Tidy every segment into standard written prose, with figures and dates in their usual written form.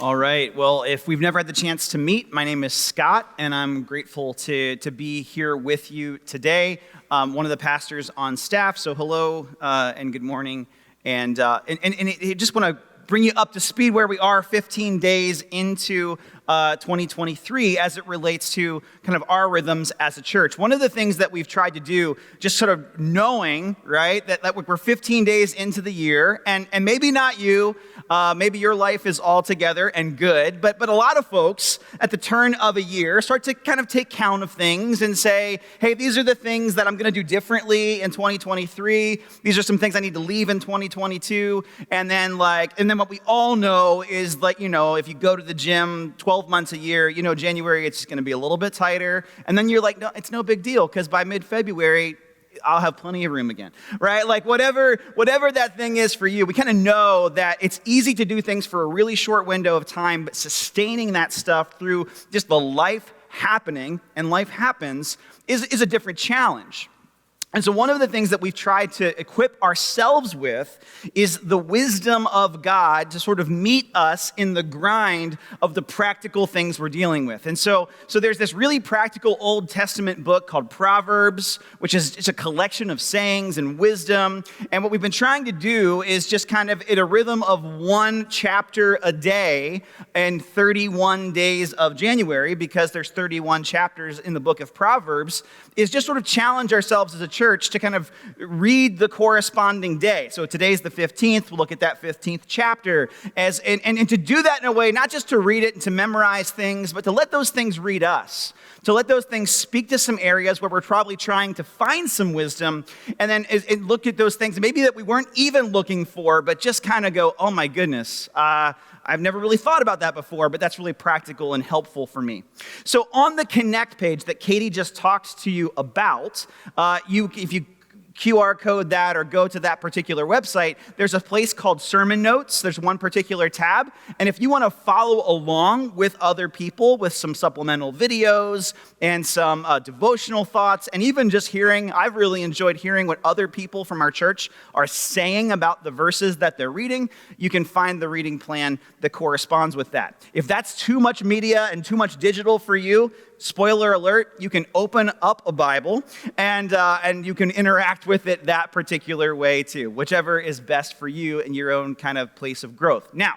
All right. Well, if we've never had the chance to meet, my name is Scott, and I'm grateful to be here with you today. One of the pastors on staff, so hello and good morning. And I just want to bring you up to speed where we are 15 days into 2023 as it relates to kind of our rhythms as a church. One of the things that we've tried to do, just sort of knowing, right, that we're 15 days into the year, and maybe not you, maybe your life is all together and good, but a lot of folks at the turn of a year start to kind of take count of things and say, hey, these are the things that I'm going to do differently in 2023. These are some things I need to leave in 2022. And then what we all know is if you go to the gym 12 months a year, January, it's going to be a little bit tighter. And then you're like, no, it's no big deal because by mid-February, I'll have plenty of room again, right? Like whatever that thing is for you, we kind of know that it's easy to do things for a really short window of time, but sustaining that stuff through just the life happening, and life happens, is a different challenge. And so one of the things that we've tried to equip ourselves with is the wisdom of God to sort of meet us in the grind of the practical things we're dealing with. And so there's this really practical Old Testament book called Proverbs, which is it's a collection of sayings and wisdom. And what we've been trying to do is just kind of in a rhythm of one chapter a day and 31 days of January, because there's 31 chapters in the book of Proverbs, is just sort of challenge ourselves as a church to kind of read the corresponding day. So today's the 15th. We'll look at that 15th chapter and to do that in a way, not just to read it and to memorize things, but to let those things read us, to let those things speak to some areas where we're probably trying to find some wisdom, and then and look at those things maybe that we weren't even looking for, but just kind of go, oh my goodness, I've never really thought about that before, but that's really practical and helpful for me. So on the Connect page that Katie just talked to you about, if you QR code that or go to that particular website, there's a place called Sermon Notes. There's one particular tab. And if you want to follow along with other people with some supplemental videos and some devotional thoughts, and even just I've really enjoyed hearing what other people from our church are saying about the verses that they're reading, you can find the reading plan that corresponds with that. If that's too much media and too much digital for you, spoiler alert, you can open up a Bible and you can interact with it that particular way too, whichever is best for you in your own kind of place of growth. Now,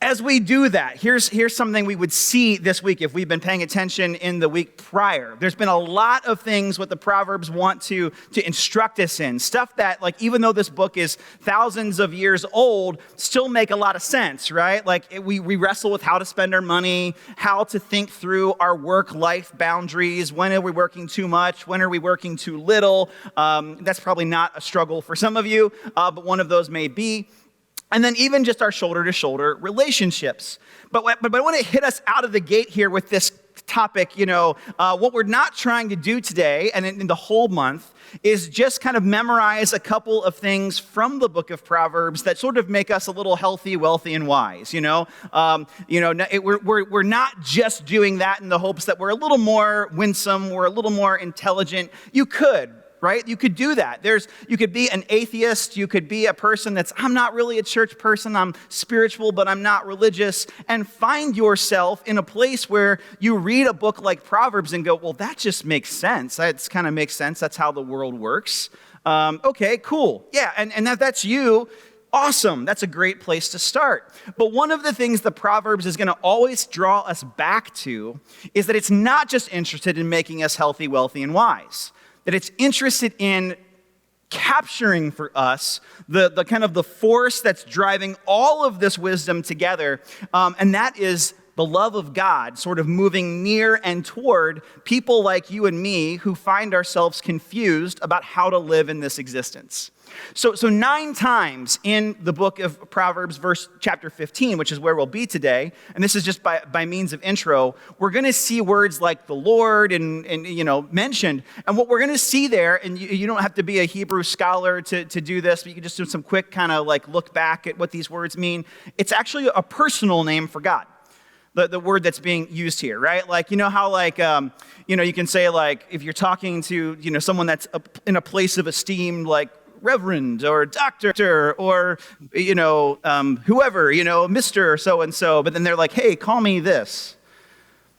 as we do that, here's something we would see this week if we've been paying attention in the week prior. There's been a lot of things what the Proverbs want to instruct us in. Stuff that, even though this book is thousands of years old, still make a lot of sense, right? We wrestle with how to spend our money, how to think through our work-life boundaries. When are we working too much? When are we working too little? That's probably not a struggle for some of you, but one of those may be. And then even just our shoulder-to-shoulder relationships. But I want to hit us out of the gate here with this topic, what we're not trying to do today and in the whole month is just kind of memorize a couple of things from the book of Proverbs that sort of make us a little healthy, wealthy, and wise, We're not just doing that in the hopes that we're a little more winsome, we're a little more intelligent. You could. Right? You could do that. You could be an atheist. You could be a person I'm not really a church person. I'm spiritual, but I'm not religious. And find yourself in a place where you read a book like Proverbs and go, well, that just makes sense. That kind of makes sense. That's how the world works. Okay, cool. Yeah, and that's you. Awesome. That's a great place to start. But one of the things the Proverbs is going to always draw us back to is that it's not just interested in making us healthy, wealthy, and wise. That it's interested in capturing for us the kind of the force that's driving all of this wisdom together, and that is the love of God sort of moving near and toward people like you and me who find ourselves confused about how to live in this existence. So 9 times in the book of Proverbs, chapter 15, which is where we'll be today, and this is just by means of intro, we're going to see words like the Lord and mentioned. And what we're going to see there, and you don't have to be a Hebrew scholar to do this, but you can just do some quick kind of look back at what these words mean. It's actually a personal name for God. The word that's being used here, right? You can say if you're talking to someone that's in a place of esteem, reverend or doctor or, whoever, Mr. so-and-so. But then they're like, hey, call me this.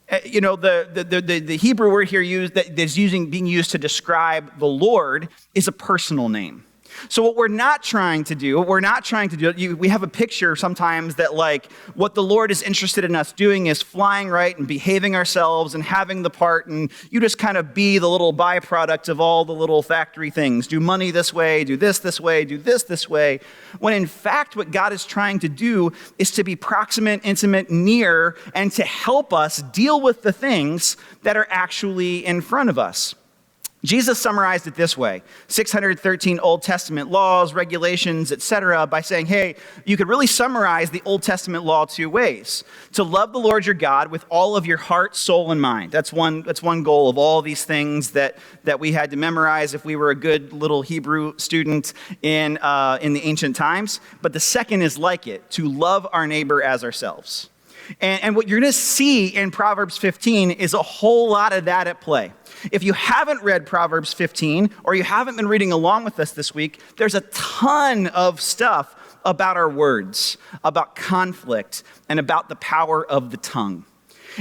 The Hebrew word here being used to describe the Lord is a personal name. So what we're not trying to do, we have a picture sometimes that like what the Lord is interested in us doing is flying right and behaving ourselves and having the part, and you just kind of be the little byproduct of all the little factory things. Do money this way, do this way, do this way. When in fact what God is trying to do is to be proximate, intimate, near, and to help us deal with the things that are actually in front of us. Jesus summarized it this way, 613 Old Testament laws, regulations, etc., by saying, hey, you could really summarize the Old Testament law two ways. To love the Lord your God with all of your heart, soul, and mind. That's one goal of all these things that we had to memorize if we were a good little Hebrew student in the ancient times. But the second is like it, to love our neighbor as ourselves. And what you're going to see in Proverbs 15 is a whole lot of that at play. If you haven't read Proverbs 15, or you haven't been reading along with us this week, there's a ton of stuff about our words, about conflict, and about the power of the tongue.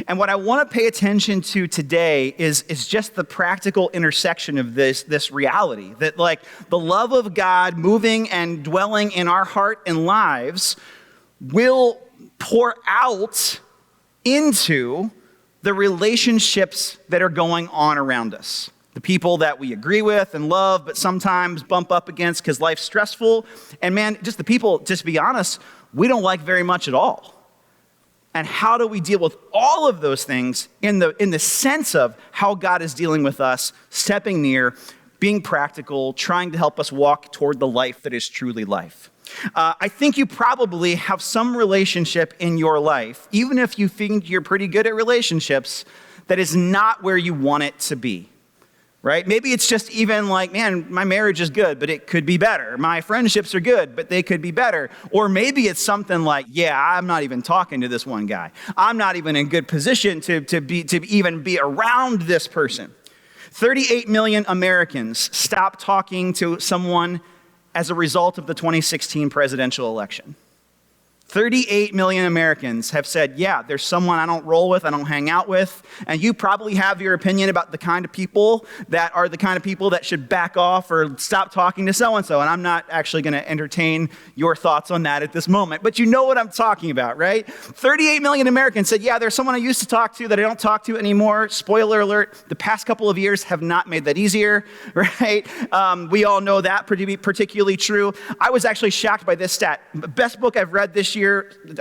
And what I want to pay attention to today is just the practical intersection of this reality, that like the love of God moving and dwelling in our heart and lives will pour out into the relationships that are going on around us. The people that we agree with and love, but sometimes bump up against because life's stressful. And man, just the people, just to be honest, we don't like very much at all. And how do we deal with all of those things in the sense of how God is dealing with us, stepping near, being practical, trying to help us walk toward the life that is truly life? I think you probably have some relationship in your life, even if you think you're pretty good at relationships, that is not where you want it to be, right? Maybe it's just even like, man, my marriage is good, but it could be better. My friendships are good, but they could be better. Or maybe it's something like, yeah, I'm not even talking to this one guy. I'm not even in good position to even be around this person. 38 million Americans stopped talking to someone as a result of the 2016 presidential election. 38 million Americans have said, yeah, there's someone I don't roll with, I don't hang out with, and you probably have your opinion about the kind of people that are the kind of people that should back off or stop talking to so-and-so, and I'm not actually going to entertain your thoughts on that at this moment, but you know what I'm talking about, right? 38 million Americans said, yeah, there's someone I used to talk to that I don't talk to anymore. Spoiler alert, the past couple of years have not made that easier, right? We all know that to be particularly true. I was actually shocked by this stat. The best book I've read this year,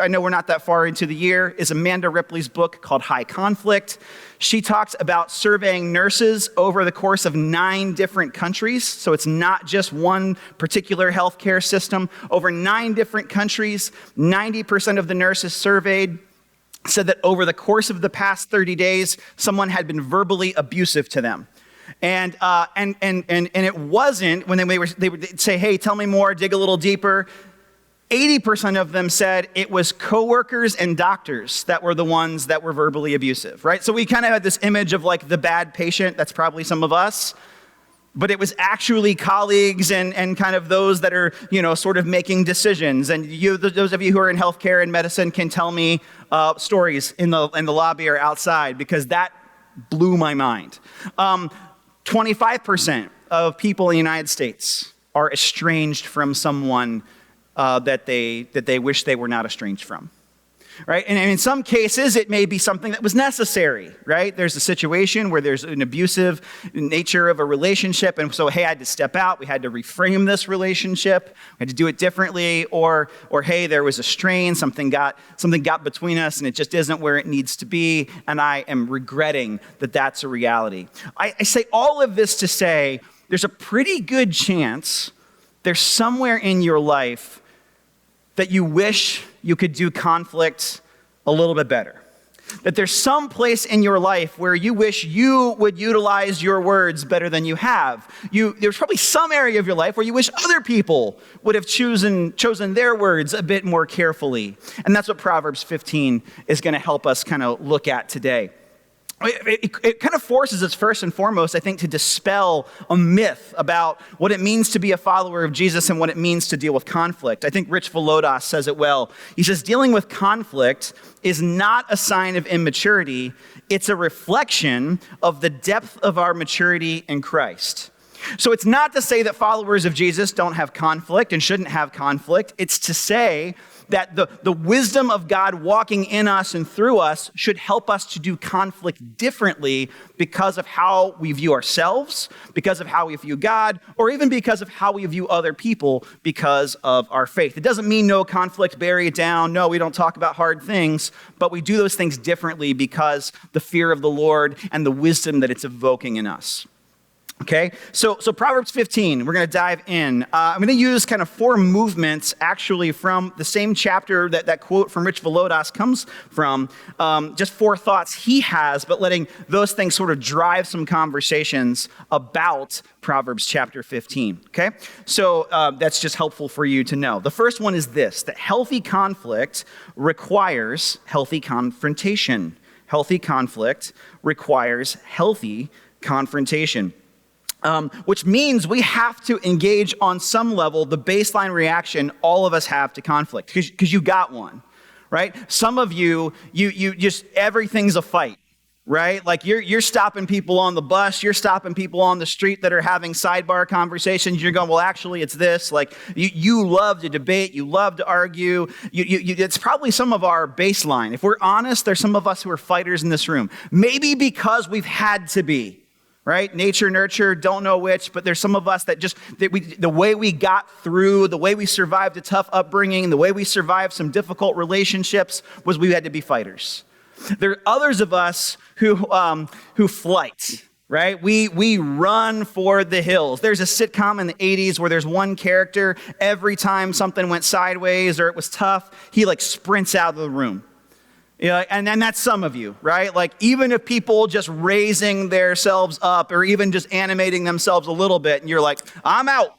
I know we're not that far into the year, is Amanda Ripley's book called High Conflict. She talks about surveying nurses over the course of 9 different countries. So it's not just one particular healthcare system. Over 9 different countries, 90% of the nurses surveyed said that over the course of the past 30 days, someone had been verbally abusive to them. And it wasn't when they would say, hey, tell me more, dig a little deeper. 80% of them said it was coworkers and doctors that were the ones that were verbally abusive, right? So we kind of had this image of like the bad patient, that's probably some of us, but it was actually colleagues and kind of those that are, sort of making decisions. And those of you who are in healthcare and medicine can tell me stories in the lobby or outside, because that blew my mind. 25% of people in the United States are estranged from someone that they wish they were not estranged from, right? And in some cases, it may be something that was necessary, right? There's a situation where there's an abusive nature of a relationship, and so, hey, I had to step out. We had to reframe this relationship. We had to do it differently, or hey, there was a strain. Something got between us, and it just isn't where it needs to be, and I am regretting that that's a reality. I say all of this to say there's a pretty good chance there's somewhere in your life that you wish you could do conflict a little bit better. That there's some place in your life where you wish you would utilize your words better than you have. There's probably some area of your life where you wish other people would have chosen their words a bit more carefully. And that's what Proverbs 15 is going to help us kind of look at today. it kind of forces us first and foremost, I think, to dispel a myth about what it means to be a follower of Jesus and what it means to deal with conflict. I think Rich Volodas says it well. He says, dealing with conflict is not a sign of immaturity. It's a reflection of the depth of our maturity in Christ. So it's not to say that followers of Jesus don't have conflict and shouldn't have conflict. It's to say that the wisdom of God walking in us and through us should help us to do conflict differently because of how we view ourselves, because of how we view God, or even because of how we view other people because of our faith. It doesn't mean no conflict, bury it down. No, we don't talk about hard things, but we do those things differently because the fear of the Lord and the wisdom that it's evoking in us. Okay, so Proverbs 15, we're going to dive in. I'm going to use kind of 4 movements actually from the same chapter that quote from Rich Volodas comes from. Just 4 thoughts he has, but letting those things sort of drive some conversations about Proverbs chapter 15. Okay, so that's just helpful for you to know. The first one is this, that healthy conflict requires healthy confrontation. Healthy conflict requires healthy confrontation. Which means we have to engage on some level the baseline reaction all of us have to conflict, because you got one, right? Some of you just, everything's a fight, right? Like you're stopping people on the bus, you're stopping people on the street that are having sidebar conversations. You're going, well, actually it's this. Like you love to debate, you love to argue. It's probably some of our baseline. If we're honest, there's some of us who are fighters in this room. Maybe because we've had to be. Right? Nature, nurture, don't know which, but there's some of us that the way we got through, the way we survived a tough upbringing, the way we survived some difficult relationships was we had to be fighters. There are others of us who flight, right? We run for the hills. There's a sitcom in the 80s where there's one character, every time something went sideways or it was tough, he like sprints out of the room. Yeah, and then that's some of you, right? Like even if people just raising themselves up or even just animating themselves a little bit and you're like, I'm out,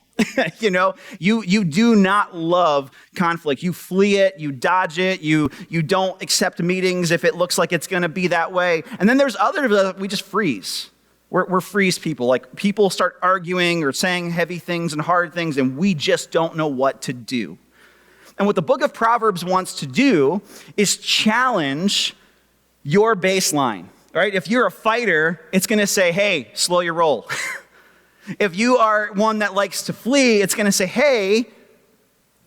you do not love conflict. You flee it, you dodge it, you don't accept meetings if it looks like it's going to be that way. And then there's others, we just freeze. We're freeze people. Like people start arguing or saying heavy things and hard things and we just don't know what to do. And what the book of Proverbs wants to do is challenge your baseline, right? If you're a fighter, it's going to say, hey, slow your roll. If you are one that likes to flee, it's going to say, hey,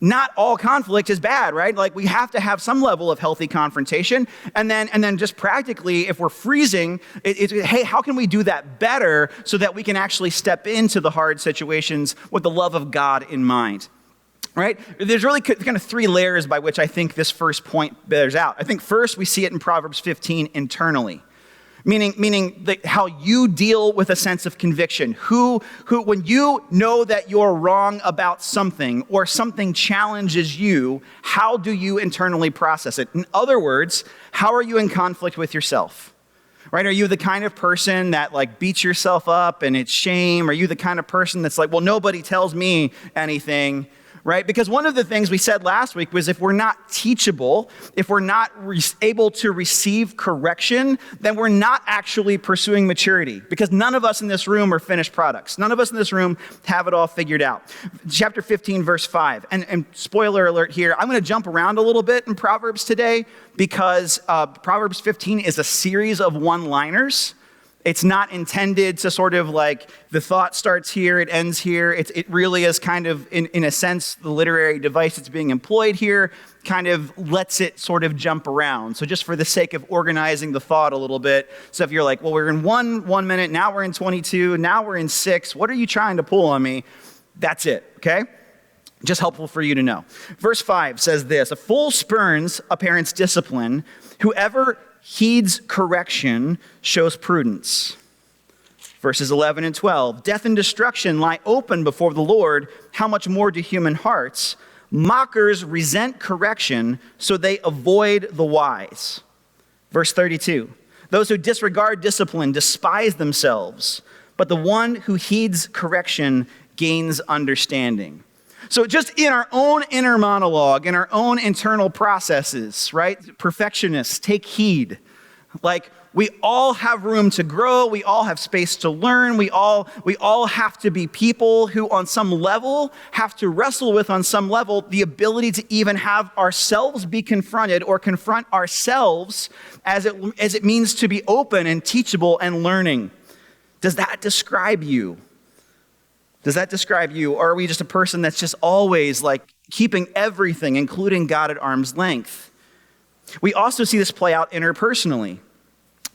not all conflict is bad, right? Like we have to have some level of healthy confrontation. And then just practically, if we're freezing, hey, how can we do that better so that we can actually step into the hard situations with the love of God in mind? Right? There's really kind of 3 layers by which I think this first point bears out. I think first we see it in Proverbs 15 internally, meaning how you deal with a sense of conviction. Who when you know that you're wrong about something or something challenges you, how do you internally process it? In other words, how are you in conflict with yourself? Right? Are you the kind of person that like beats yourself up and it's shame? Are you the kind of person that's like, well, nobody tells me anything? Right? Because one of the things we said last week was if we're not teachable, if we're not able to receive correction, then we're not actually pursuing maturity. Because none of us in this room are finished products. None of us in this room have it all figured out. Chapter 15, verse 5. And spoiler alert here, I'm going to jump around a little bit in Proverbs today because Proverbs 15 is a series of one-liners. It's not intended to sort of like the thought starts here, it ends here. It really is kind of, in a sense, the literary device that's being employed here kind of lets it sort of jump around. So just for the sake of organizing the thought a little bit. So if you're like, well, we're in one minute, now we're in 22, now we're in 6. What are you trying to pull on me? That's it, okay? Just helpful for you to know. Verse 5 says this, a fool spurns a parent's discipline. Whoever heeds correction shows prudence. Verses 11 and 12. Death and destruction lie open before the Lord. How much more do human hearts? Mockers resent correction, so they avoid the wise. Verse 32. Those who disregard discipline despise themselves, but the one who heeds correction gains understanding. So just in our own inner monologue, in our own internal processes, right? Perfectionists, take heed. Like, We all have room to grow. We all have space to learn. We all have to be people who on some level have to wrestle with on some level the ability to even have ourselves be confronted or confront ourselves as it means to be open and teachable and learning. Does that describe you? Does that describe you? Or are we just a person that's just always like keeping everything, including God, at arm's length? We also see this play out interpersonally.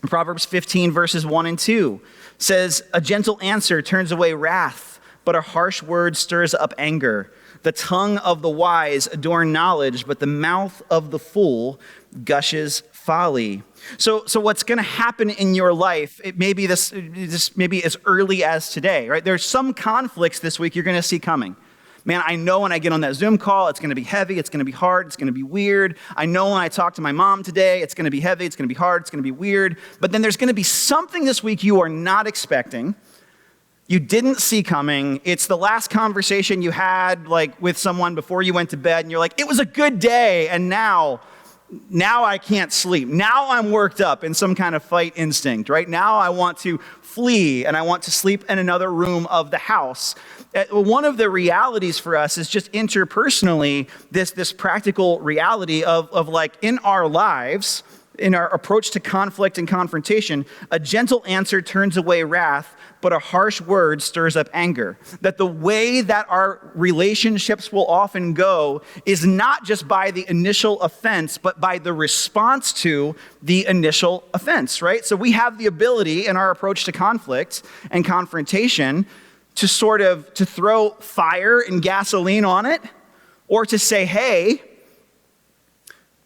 Proverbs 15 verses 1 and 2 says, "A gentle answer turns away wrath, but a harsh word stirs up anger. The tongue of the wise adorn knowledge, but the mouth of the fool gushes folly." So what's going to happen in your life, it may be this maybe as early as today, right? There's some conflicts this week you're going to see coming. Man, I know when I get on that Zoom call, it's going to be heavy, it's going to be hard, it's going to be weird. I know when I talk to my mom today, it's going to be heavy, it's going to be hard, it's going to be weird. But then there's going to be something this week you are not expecting, you didn't see coming. It's the last conversation you had like with someone before you went to bed, and you're like, it was a good day, and now I can't sleep. Now I'm worked up in some kind of fight instinct, right? Now I want to flee and I want to sleep in another room of the house. One of the realities for us is just interpersonally, this practical reality of like in our lives, in our approach to conflict and confrontation, a gentle answer turns away wrath, but a harsh word stirs up anger. That the way that our relationships will often go is not just by the initial offense, but by the response to the initial offense, right? So we have the ability in our approach to conflict and confrontation to to throw fire and gasoline on it, or to say, hey,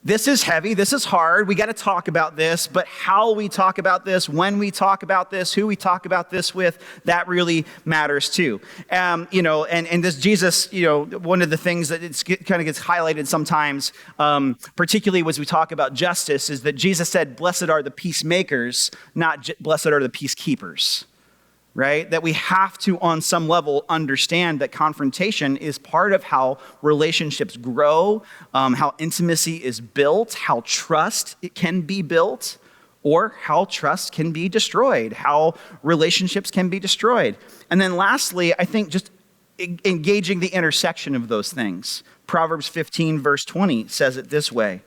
this is heavy, this is hard, we got to talk about this, but how we talk about this, when we talk about this, who we talk about this with, that really matters too. And this Jesus, one of the things that kind of gets highlighted sometimes, particularly as we talk about justice, is that Jesus said, blessed are the peacemakers, not blessed are the peacekeepers. Right? That we have to, on some level, understand that confrontation is part of how relationships grow, how intimacy is built, how trust it can be built, or how trust can be destroyed, how relationships can be destroyed. And then lastly, I think just engaging the intersection of those things. Proverbs 15 verse 20 says it this way,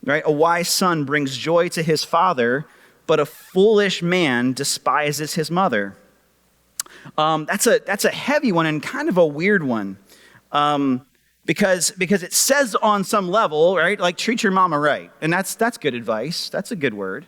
right? A wise son brings joy to his father, but a foolish man despises his mother. That's a heavy one and kind of a weird one, because it says on some level, right, like treat your mama right, and that's good advice. That's a good word.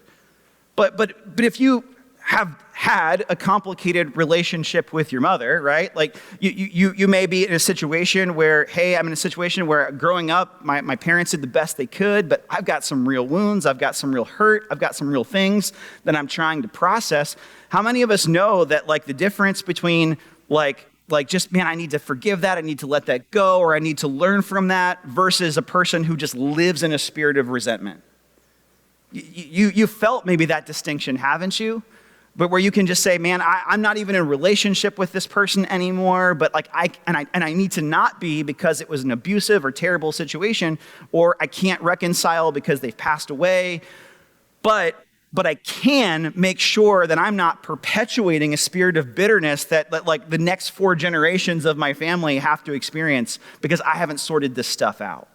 But if you have had a complicated relationship with your mother, right? Like you may be in a situation where, hey, I'm in a situation where growing up, my parents did the best they could, but I've got some real wounds, I've got some real hurt, I've got some real things that I'm trying to process. How many of us know that like the difference between like just, man, I need to forgive that, I need to let that go, or I need to learn from that, versus a person who just lives in a spirit of resentment? You felt maybe that distinction, haven't you? But where you can just say, man, I'm not even in a relationship with this person anymore, but like I need to not be because it was an abusive or terrible situation, or I can't reconcile because they've passed away. But I can make sure that I'm not perpetuating a spirit of bitterness that like the next 4 generations of my family have to experience because I haven't sorted this stuff out.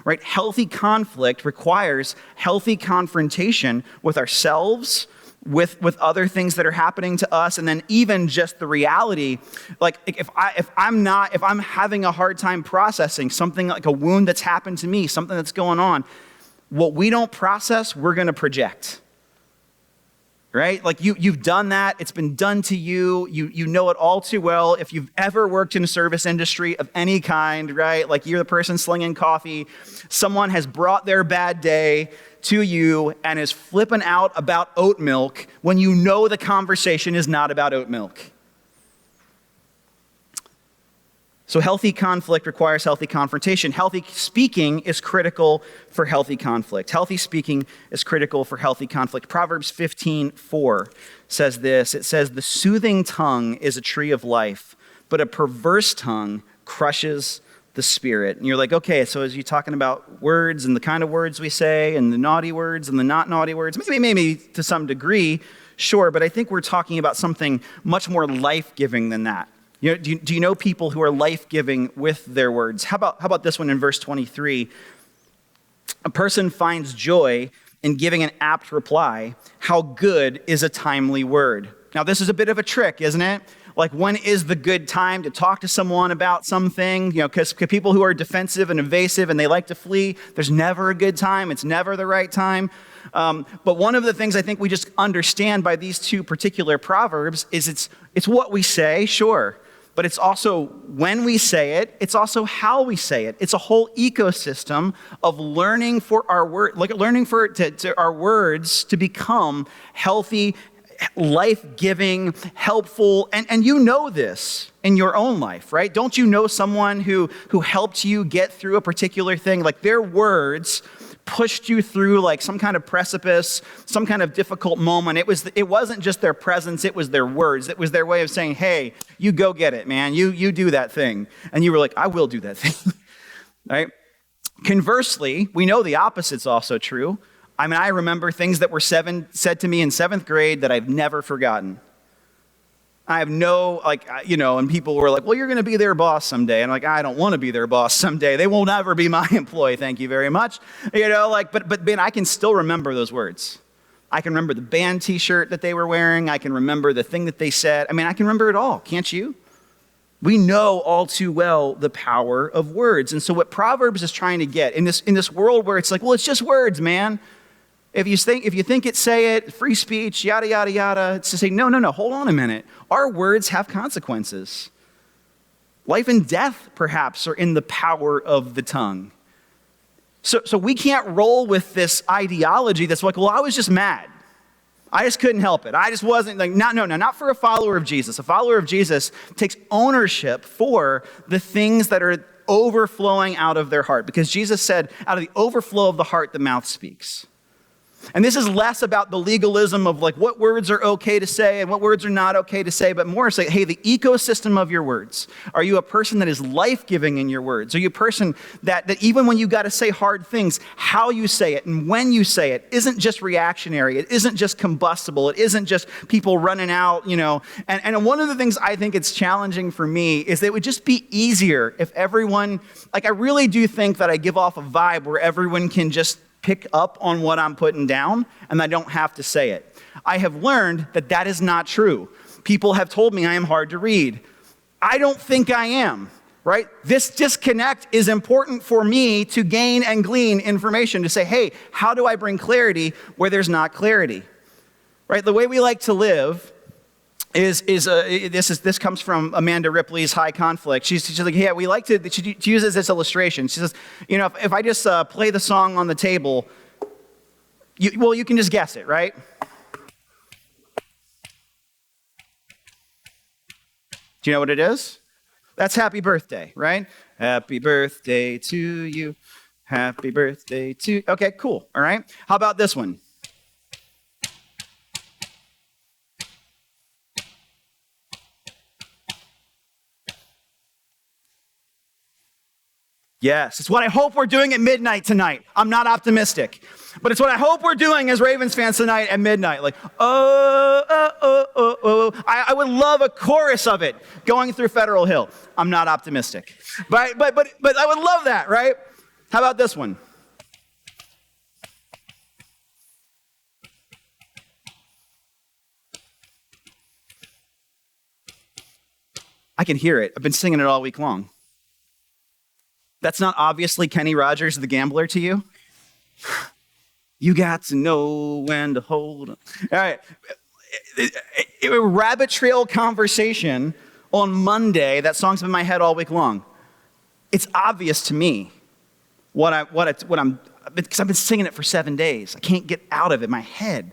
Right? Healthy conflict requires healthy confrontation with ourselves, with other things that are happening to us, and then even just the reality, like if I'm having a hard time processing something like a wound that's happened to me, something that's going on, what we don't process, we're going to project. Right? Like you've done that. It's been done to you. You know it all too well. If you've ever worked in a service industry of any kind, right? Like you're the person slinging coffee. Someone has brought their bad day to you and is flipping out about oat milk when you know the conversation is not about oat milk. So healthy conflict requires healthy confrontation. Healthy speaking is critical for healthy conflict. Healthy speaking is critical for healthy conflict. Proverbs 15:4 says this. It says, the soothing tongue is a tree of life, but a perverse tongue crushes the Spirit. And you're like, okay, so as you're talking about words and the kind of words we say and the naughty words and the not naughty words, maybe to some degree, sure, but I think we're talking about something much more life-giving than that. You know, do you know people who are life-giving with their words? How about this one in verse 23? A person finds joy in giving an apt reply. How good is a timely word? Now, this is a bit of a trick, isn't it? Like, when is the good time to talk to someone about something? You know, because people who are defensive and evasive and they like to flee, there's never a good time. It's never the right time. But one of the things I think we just understand by these two particular proverbs is it's what we say, sure, but it's also when we say it. It's also how we say it. It's a whole ecosystem of learning for our word, like learning for our words to become healthy, life-giving, helpful, and you know this in your own life, right? Don't you know someone who helped you get through a particular thing? Like, their words pushed you through like some kind of precipice, some kind of difficult moment. It wasn't just their presence, it was their words. It was their way of saying, hey, you go get it, man. You do that thing. And you were like, I will do that thing, right? Conversely, we know the opposite's also true. I mean, I remember things that were said to me in 7th grade that I've never forgotten. I have no, and people were like, well, you're going to be their boss someday. And I'm like, I don't want to be their boss someday. They won't ever be my employee. Thank you very much. But man, I can still remember those words. I can remember the band t-shirt that they were wearing. I can remember the thing that they said. I mean, I can remember it all. Can't you? We know all too well the power of words. And so what Proverbs is trying to get in this world where it's like, well, it's just words, man. If you think it, say it, free speech, yada, yada, yada, it's to say, no, hold on a minute. Our words have consequences. Life and death, perhaps, are in the power of the tongue. So we can't roll with this ideology that's like, well, I was just mad. I just couldn't help it. I just wasn't like, not for a follower of Jesus. A follower of Jesus takes ownership for the things that are overflowing out of their heart. Because Jesus said, out of the overflow of the heart, the mouth speaks. And this is less about the legalism of like what words are okay to say and what words are not okay to say, but more say, hey, the ecosystem of your words. Are you a person that is life-giving in your words? Are you a person that even when you got to say hard things, how you say it and when you say it isn't just reactionary. It isn't just combustible. It isn't just people running out, And one of the things I think it's challenging for me is that it would just be easier if everyone, I really do think that I give off a vibe where everyone can just pick up on what I'm putting down, and I don't have to say it. I have learned that is not true. People have told me I am hard to read. I don't think I am, right? This disconnect is important for me to gain and glean information to say, hey, how do I bring clarity where there's not clarity, right? The way we like to live this comes from Amanda Ripley's High Conflict. She's like, yeah, we like to, she uses this illustration. She says, if I just play the song on the table, you can just guess it, right? Do you know what it is? That's Happy Birthday, right? Happy birthday to you. Happy birthday to you. Okay, cool. All right. How about this one? Yes, it's what I hope we're doing at midnight tonight. I'm not optimistic, but it's what I hope we're doing as Ravens fans tonight at midnight. Like, I would love a chorus of it going through Federal Hill. I'm not optimistic, but I would love that, right? How about this one? I can hear it. I've been singing it all week long. That's not obviously Kenny Rogers, the gambler, to you? You got to know when to hold on. All right. A rabbit trail conversation on Monday. That song's been in my head all week long. It's obvious to me because I've been singing it for 7 days. I can't get out of it in my head.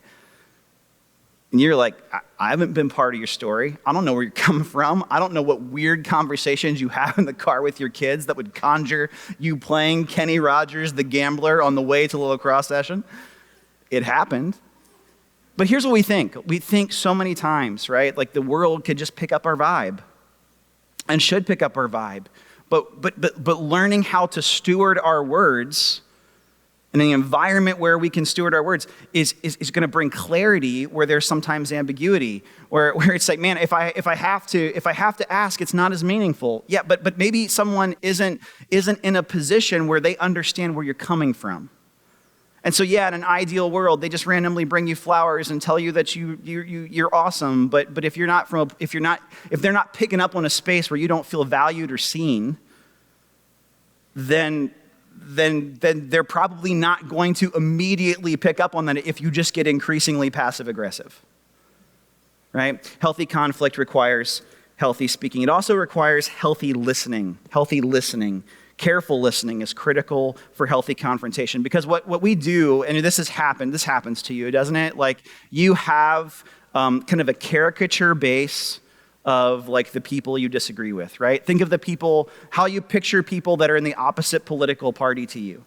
And you're like, I haven't been part of your story. I don't know where you're coming from. I don't know what weird conversations you have in the car with your kids that would conjure you playing Kenny Rogers, the gambler, on the way to the lacrosse session. It happened. But here's what we think. We think so many times, right? Like the world could just pick up our vibe and should pick up our vibe. But learning how to steward our words in an environment where we can steward our words is going to bring clarity where there's sometimes ambiguity, where it's like, man, if I have to ask, it's not as meaningful. Yeah, but maybe someone isn't in a position where they understand where you're coming from. And so, yeah, in an ideal world, they just randomly bring you flowers and tell you that you're awesome. But if they're not picking up on a space where you don't feel valued or seen, then they're probably not going to immediately pick up on that if you just get increasingly passive aggressive, right? Healthy conflict requires healthy speaking. It also requires healthy listening. Careful listening is critical for healthy confrontation, because what we do, and this happens to you, doesn't it? Like, you have kind of a caricature base of like the people you disagree with, right? Think of the people, how you picture people that are in the opposite political party to you.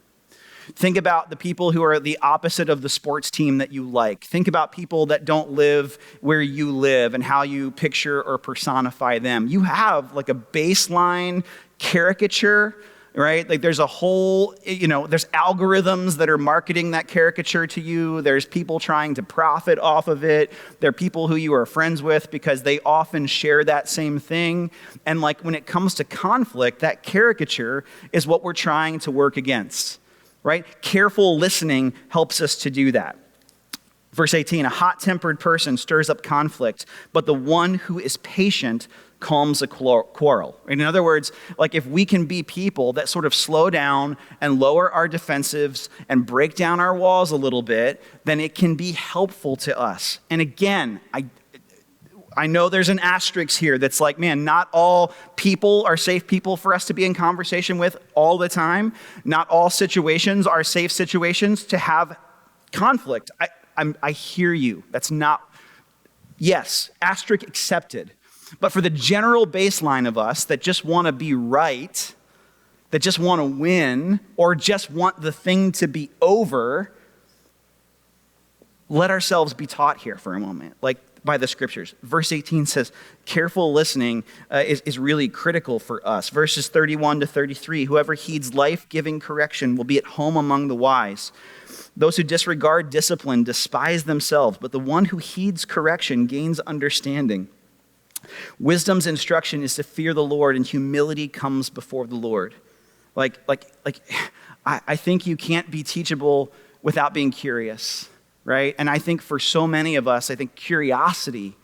Think about the people who are the opposite of the sports team that you like. Think about people that don't live where you live and how you picture or personify them. You have like a baseline caricature, right? Like, there's a whole, there's algorithms that are marketing that caricature to you. There's people trying to profit off of it. There are people who you are friends with because they often share that same thing. And like, when it comes to conflict, that caricature is what we're trying to work against, right? Careful listening helps us to do that. Verse 18, a hot-tempered person stirs up conflict, but the one who is patient calms a quarrel. In other words, like, if we can be people that sort of slow down and lower our defensives and break down our walls a little bit, then it can be helpful to us. And again, I know there's an asterisk here that's like, man, not all people are safe people for us to be in conversation with all the time. Not all situations are safe situations to have conflict. I hear you. That's not, yes, asterisk accepted. But for the general baseline of us that just want to be right, that just want to win, or just want the thing to be over, let ourselves be taught here for a moment, like by the scriptures. Verse 18 says, careful listening is really critical for us. Verses 31 to 33, whoever heeds life-giving correction will be at home among the wise. Those who disregard discipline despise themselves, but the one who heeds correction gains understanding. Wisdom's instruction is to fear the Lord, and humility comes before the Lord. I think you can't be teachable without being curious, right? And I think for so many of us, I think curiosity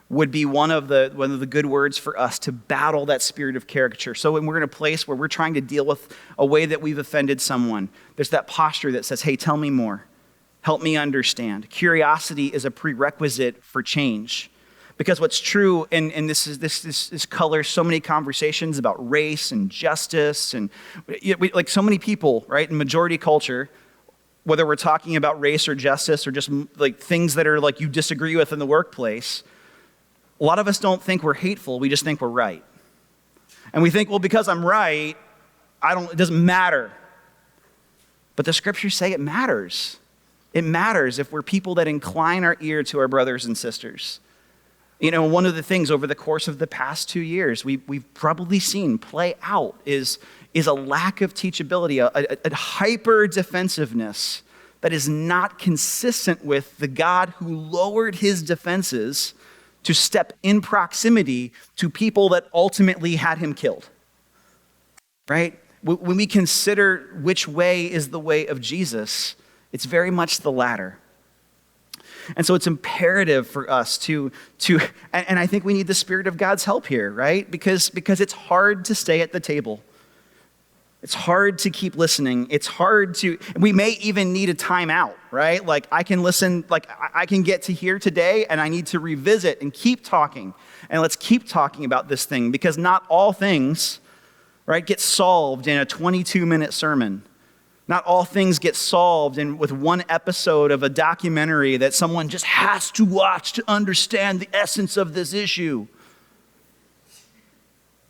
would be one of the good words for us to battle that spirit of caricature. So when we're in a place where we're trying to deal with a way that we've offended someone, there's that posture that says, hey, tell me more. Help me understand. Curiosity is a prerequisite for change. Because what's true, and this colors so many conversations about race and justice, and like so many people, right, in majority culture, whether we're talking about race or justice or just like things that are like you disagree with in the workplace, a lot of us don't think we're hateful, we just think we're right. And we think, well, because I'm right, it doesn't matter. But the scriptures say it matters. It matters if we're people that incline our ear to our brothers and sisters. One of the things over the course of the past 2 years we've probably seen play out is a lack of teachability, a hyper defensiveness that is not consistent with the God who lowered his defenses to step in proximity to people that ultimately had him killed, right? When we consider which way is the way of Jesus, it's very much the latter. And so it's imperative for us to and I think we need the Spirit of God's help here, right? Because it's hard to stay at the table. It's hard to keep listening. We may even need a timeout, right? Like, I can listen, like I can get to here today and I need to revisit and keep talking. And let's keep talking about this thing, because not all things, right, get solved in a 22-minute sermon. Not all things get solved with one episode of a documentary that someone just has to watch to understand the essence of this issue.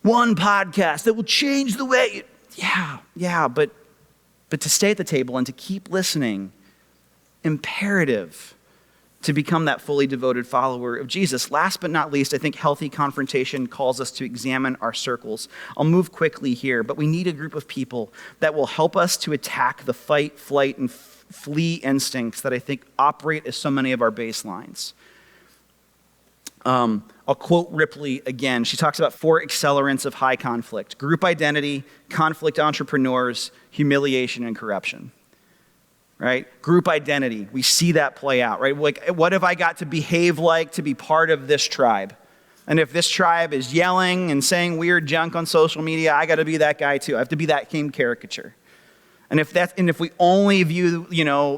One podcast that will change the way. But to stay at the table and to keep listening, imperative to become that fully devoted follower of Jesus. Last but not least, I think healthy confrontation calls us to examine our circles. I'll move quickly here, but we need a group of people that will help us to attack the fight, flight, and flee instincts that I think operate as so many of our baselines. I'll quote Ripley again. She talks about 4 accelerants of high conflict: group identity, conflict entrepreneurs, humiliation, and corruption. Right? Group identity. We see that play out, right? Like, what have I got to behave like to be part of this tribe? And if this tribe is yelling and saying weird junk on social media, I got to be that guy too. I have to be that same caricature. And if we only view,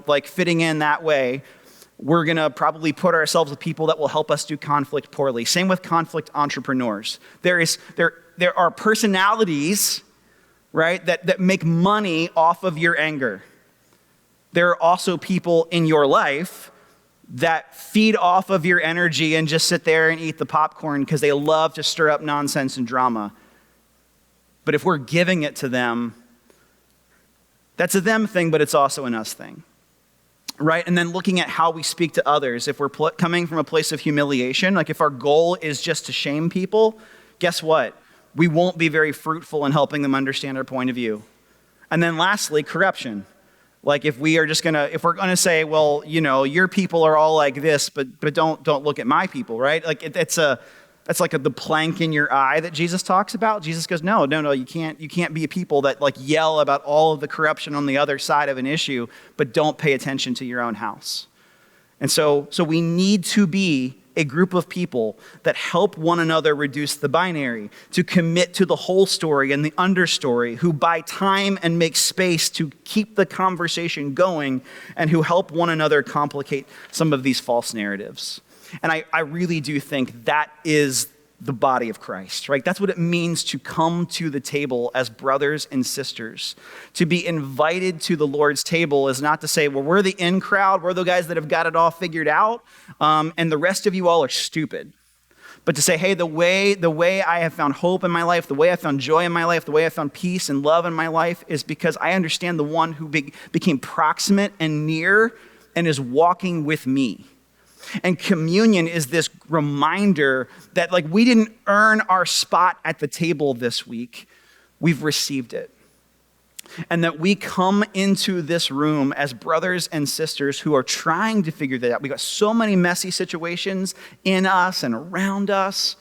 like fitting in that way, we're going to probably put ourselves with people that will help us do conflict poorly. Same with conflict entrepreneurs. There are personalities, right, that make money off of your anger. There are also people in your life that feed off of your energy and just sit there and eat the popcorn because they love to stir up nonsense and drama. But if we're giving it to them, that's a them thing, but it's also an us thing, right? And then looking at how we speak to others. If we're coming from a place of humiliation, like if our goal is just to shame people, guess what? We won't be very fruitful in helping them understand our point of view. And then lastly, corruption. Like if we're gonna say, well, your people are all like this, but don't look at my people, right? Like that's like the plank in your eye that Jesus talks about. Jesus goes, no, you can't be a people that like yell about all of the corruption on the other side of an issue, but don't pay attention to your own house. And so we need to be a group of people that help one another reduce the binary, to commit to the whole story and the understory, who buy time and make space to keep the conversation going, and who help one another complicate some of these false narratives. And I really do think that is the body of Christ, right? That's what it means to come to the table as brothers and sisters. To be invited to the Lord's table is not to say, well, we're the in crowd, we're the guys that have got it all figured out, and the rest of you all are stupid. But to say, hey, the way I have found hope in my life, the way I found joy in my life, the way I found peace and love in my life is because I understand the one who became proximate and near and is walking with me. And communion is this reminder that like we didn't earn our spot at the table this week, we've received it. And that we come into this room as brothers and sisters who are trying to figure that out. We got so many messy situations in us and around us.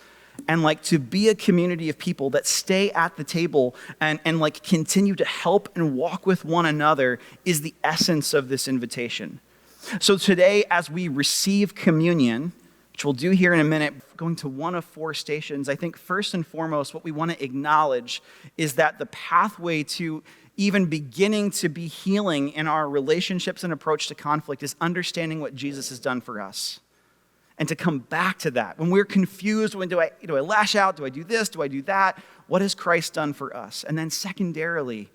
And like to be a community of people that stay at the table and like continue to help and walk with one another is the essence of this invitation. So today, as we receive communion, which we'll do here in a minute, going to one of 4 stations, I think first and foremost, what we want to acknowledge is that the pathway to even beginning to be healing in our relationships and approach to conflict is understanding what Jesus has done for us. And to come back to that. When we're confused, when do I lash out? Do I do this? Do I do that? What has Christ done for us? And then secondarily,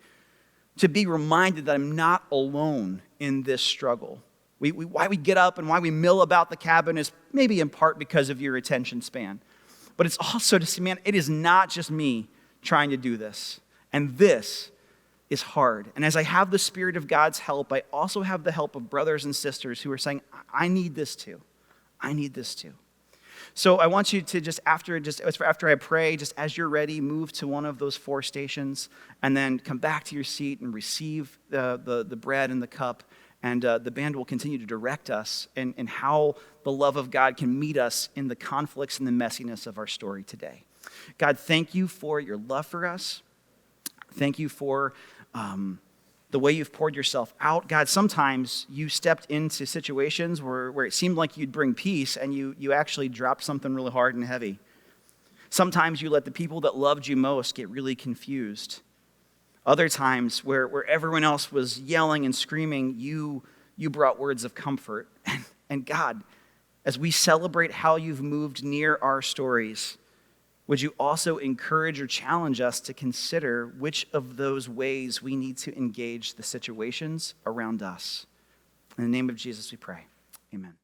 to be reminded that I'm not alone in this struggle. Why we get up and why we mill about the cabin is maybe in part because of your attention span. But it's also to see, man, it is not just me trying to do this. And this is hard. And as I have the Spirit of God's help, I also have the help of brothers and sisters who are saying, I need this too. I need this too. So I want you to after I pray, just as you're ready, move to one of those 4 stations and then come back to your seat and receive the bread and the cup. And the band will continue to direct us in how the love of God can meet us in the conflicts and the messiness of our story today. God, thank you for your love for us. Thank you for the way you've poured yourself out. God, sometimes you stepped into situations where it seemed like you'd bring peace and you actually dropped something really hard and heavy. Sometimes you let the people that loved you most get really confused. Other times where everyone else was yelling and screaming, you brought words of comfort. And God, as we celebrate how you've moved near our stories, would you also encourage or challenge us to consider which of those ways we need to engage the situations around us? In the name of Jesus we pray. Amen.